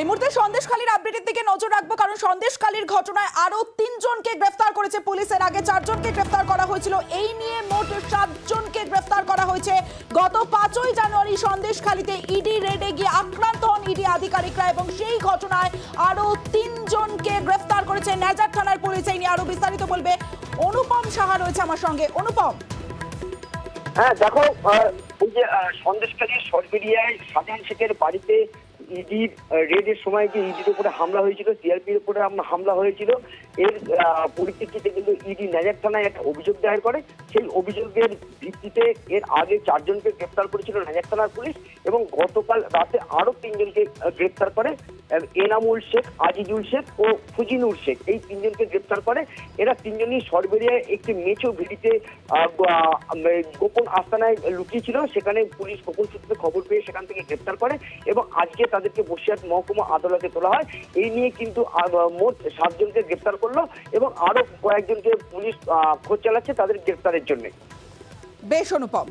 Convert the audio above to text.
এই মুহূর্তে সন্দেশখালীর আপডেটের দিকে নজর রাখবো, কারণ সন্দেশখালীর ঘটনায় আরো 3 জনকে গ্রেফতার করেছে পুলিশ। এর আগে 4 জনকে গ্রেফতার করা হয়েছিল, এই নিয়ে মোট 7 জনকে গ্রেফতার করা হয়েছে। গত 5ই জানুয়ারি সন্দেশখালীতে ইডি রেডে গিয়ে আক্রান্ত হন ইডি আধিকারিকরা এবং সেই ঘটনায় আরো 3 জনকে গ্রেফতার করেছে নেজার থানার পুলিশ। এই নিয়ে আরো বিস্তারিত বলবে অনুপম সাহা, রয়েছে আমার সঙ্গে। অনুপম, হ্যাঁ দেখো, এই যে সন্দেশখালীর সরবেরিয়ায় শাহজাহান শেখের বাড়িতে ইডির রেডের সময় যে ইডির উপরে হামলা হয়েছিল, সিআরপির উপরে হামলা হয়েছিল, এর পরিপ্রেক্ষিতে কিন্তু ইডি নেজার থানায় একটা অভিযোগ দায়ের করে। সেই অভিযোগের ভিত্তিতে এর আগে 4 জনকে গ্রেপ্তার করেছিল নেজার থানার পুলিশ এবং গতকাল রাতে আরো 3 জনকে গ্রেপ্তার করে। এনামুল শেখ, আজিজুল শেখ ও ফুজিনুর শেখ, এই 3 জনকে গ্রেপ্তার করে। এরা 3 জনই সরবেরিয়ায় একটি মেচো ভিড়িতে গোপন আস্তানায় লুকিয়েছিল। সেখানে পুলিশ গোপন সূত্রে খবর পেয়ে সেখান থেকে গ্রেপ্তার করে এবং আজকে তাদেরকে বসিরহাট মহকুমা আদালতে তোলা হয়। এই নিয়ে কিন্তু মোট 7 জনকে গ্রেপ্তার করলো এবং আরো কয়েকজনকে পুলিশ খোঁজ চালাচ্ছে তাদের গ্রেপ্তারের জন্য। বেশ অনুপম।